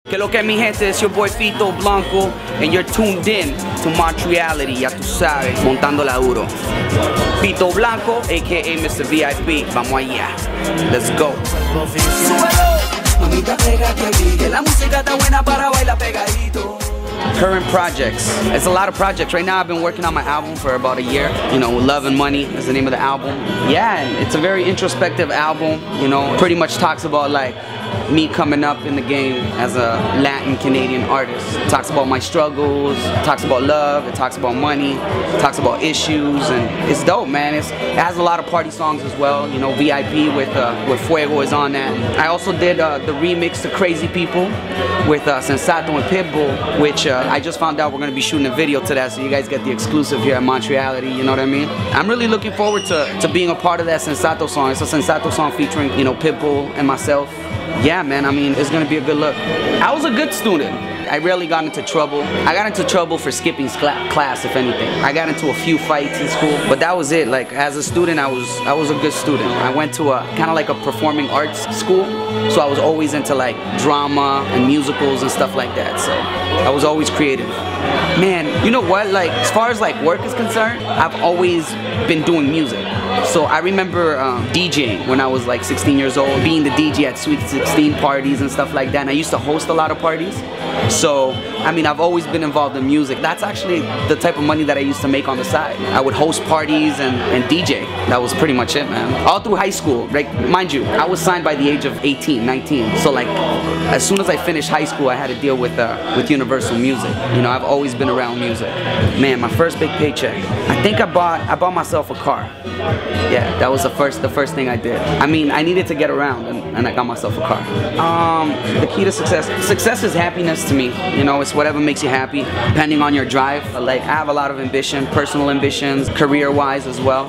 Que lo que mi gente, it's your boy Fito Blanko and you're tuned in to Montreality, ya tú sabes, montando la duro. Fito Blanko, aka Mr. V.I.P. Vamos allá. Let's go. Current projects. It's a lot of projects. Right now I've been working on my album for about a year. You know, Love and Money is the name of the album. Yeah, and it's a very introspective album. You know, pretty much talks about like me coming up in the game as a Latin Canadian artist. It talks about my struggles, it talks about love, it talks about money, it talks about issues, and it's dope, man. It has a lot of party songs as well. You know, V.I.P. with Fuego is on that. I also did the remix to Crazy People with Sensato and Pitbull, which I just found out we're gonna be shooting a video to that, so you guys get the exclusive here at Montreality, you know what I mean? I'm really looking forward to being a part of that Sensato song. It's a Sensato song featuring, you know, Pitbull and myself. Yeah, man, I mean, it's gonna be a good look. I was a good student. I rarely got into trouble. I got into trouble for skipping class, if anything. I got into a few fights in school, but that was it. Like, as a student, I was a good student. I went to a kind of like a performing arts school, so I was always into like drama and musicals and stuff like that. So I was always creative. Man, you know what? Like, as far as like work is concerned, I've always been doing music. So I remember DJing when I was like 16 years old, being the DJ at Sweet 16 parties and stuff like that. And I used to host a lot of parties. So, I mean, I've always been involved in music. That's actually the type of money that I used to make on the side. I would host parties and DJ. That was pretty much it, man. All through high school, like, mind you, I was signed by the age of 18, 19. So like, as soon as I finished high school, I had to deal with Universal Music. You know, I've always been around music. Man, my first big paycheck. I think I bought myself a car. Yeah, that was the first thing I did. I mean, I needed to get around, and I got myself a car. The key to success. Success is happiness to me. You know, it's whatever makes you happy, depending on your drive. Like, I have a lot of ambition, personal ambitions, career-wise as well.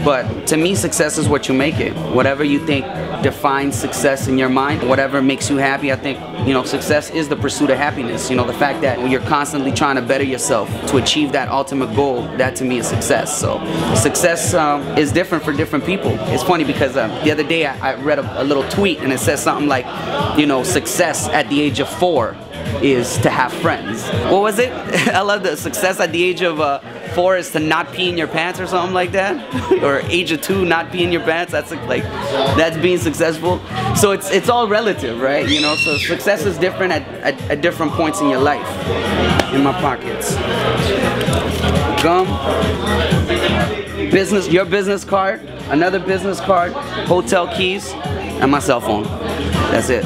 But to me, success is what you make it. Whatever you think defines success in your mind, whatever makes you happy, I think, you know, success is the pursuit of happiness. You know, the fact that you're constantly trying to better yourself to achieve that ultimate goal, that to me is success. So success is different for different people. It's funny because the other day I read a little tweet and it says something like, you know, success at the age of 4 is to have friends. What was it? I love the success at the age of 4 is to not pee in your pants or something like that. Or age of 2, not pee in your pants. That's like that's being successful. So it's all relative, right? You know, so success is different at different points in your life. In my pockets. Gum. Your business card, another business card, hotel keys, and my cell phone. That's it.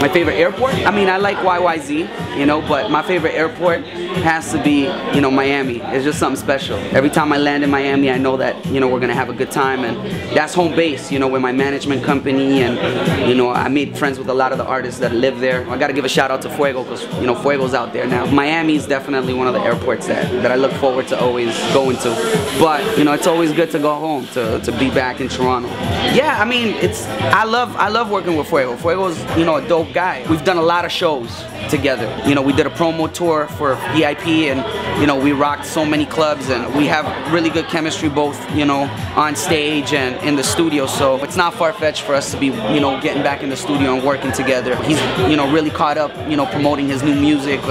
My favorite airport? I mean, I like YYZ, you know, but my favorite airport has to be, you know, Miami. It's just something special. Every time I land in Miami, I know that, you know, we're gonna have a good time, and that's home base, you know, with my management company, and, you know, I made friends with a lot of the artists that live there. I gotta give a shout out to Fuego, because, you know, Fuego's out there now. Miami is definitely one of the airports that I look forward to always going to. But, you know, it's always good to go home, to be back in Toronto. Yeah, I mean, I love working with Fuego. Fuego's, you know, a dope guy. We've done a lot of shows together. You know, we did a promo tour for V.I.P. and, you know, we rocked so many clubs, and we have really good chemistry both, you know, on stage and in the studio. So it's not far-fetched for us to be, you know, getting back in the studio and working together. He's, you know, really caught up, you know, promoting his new music.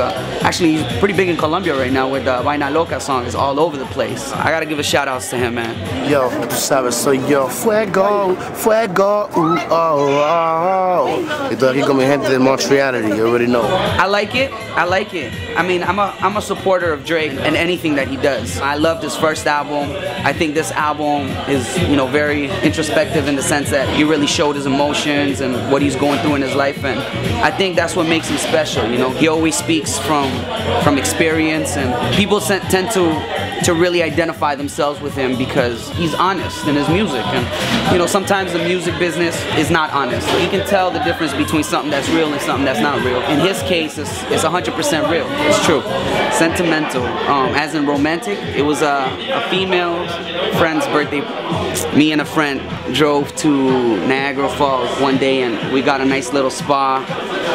Actually, he's pretty big in Colombia right now with the Vaina Loca song. It's all over the place. I gotta give a shout-outs to him, man. Yo, tú sabes, soy yo. Fuego, fuego, oh, oh. Estoy aquí con mi gente de Montreality, you already know. I like it. I like it. I mean, I'm a supporter of Drake and anything that he does. I loved his first album. I think this album is, you know, very introspective in the sense that he really showed his emotions and what he's going through in his life, and I think that's what makes him special. You know, he always speaks from experience, and people tend to really identify themselves with him because he's honest in his music. And, you know, sometimes the music business is not honest. So you can tell the difference between something that's real and something that's not real. In his case, it's 100% real. It's true. Sentimental, as in romantic. It was a female friend's birthday. Me and a friend drove to Niagara Falls one day, and we got a nice little spa.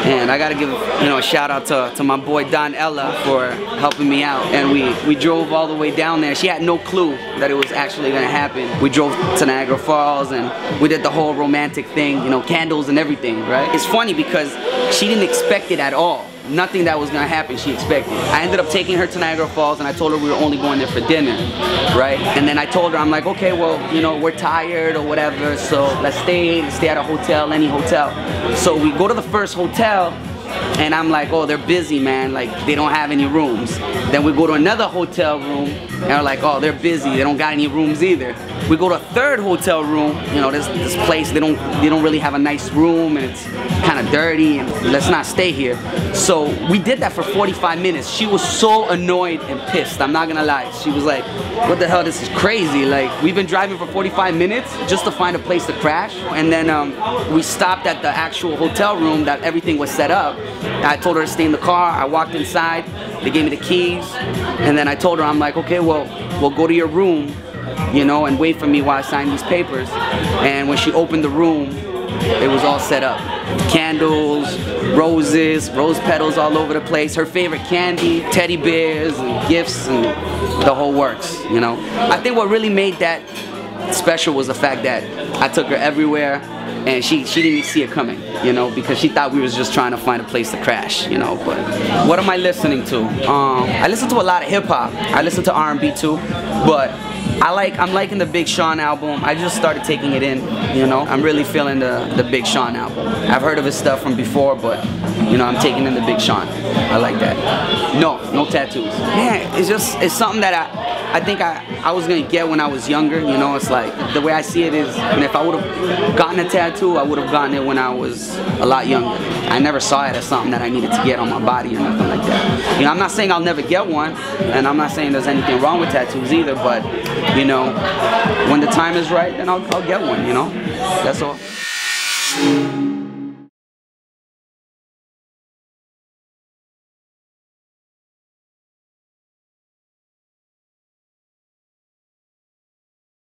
And I gotta give, you know, a shout out to my boy Don Ella for helping me out. And we drove all the way down there. She had no clue that it was actually gonna happen. We drove to Niagara Falls and we did the whole romantic thing, you know, candles and everything, right? It's funny because she didn't expect it at all. nothing that was gonna happen she expected. I ended up taking her to Niagara Falls, and I told her we were only going there for dinner, right? And then I told her, I'm like, okay, well, you know, we're tired or whatever, so let's stay at a hotel, any hotel. So we go to the first hotel, and I'm like, oh, they're busy, man, like they don't have any rooms. Then we go to another hotel room, and we're like, oh, they're busy, they don't got any rooms either. We go to a third hotel room, you know, this place, they don't really have a nice room, and it's kind of dirty, and let's not stay here. So we did that for 45 minutes. She was so annoyed and pissed, I'm not gonna lie. She was like, what the hell, this is crazy. Like, we've been driving for 45 minutes just to find a place to crash. And then we stopped at the actual hotel room that everything was set up. I told her to stay in the car. I walked inside, they gave me the keys, and then I told her, I'm like, okay, well, we'll go to your room, you know, and wait for me while I sign these papers. And when she opened the room, it was all set up. Candles, roses, rose petals all over the place, her favorite candy, teddy bears, and gifts, and the whole works, you know. I think what really made that special was the fact that I took her everywhere, and she didn't see it coming, you know, because she thought we was just trying to find a place to crash, you know. But what am I listening to? I listen to a lot of hip-hop. I listen to R&B too, but I'm liking the Big Sean album. I just started taking it in, you know. I'm really feeling the Big Sean album. I've heard of his stuff from before, but, you know, I'm taking in the Big Sean. I like that. No tattoos. Man, it's something that I think I was gonna get when I was younger, you know. It's like, the way I see it is, and if I would have gotten a tattoo, I would have gotten it when I was a lot younger. I never saw it as something that I needed to get on my body or nothing like that. You know, I'm not saying I'll never get one, and I'm not saying there's anything wrong with tattoos either, but, you know, when the time is right, then I'll get one, you know. That's all.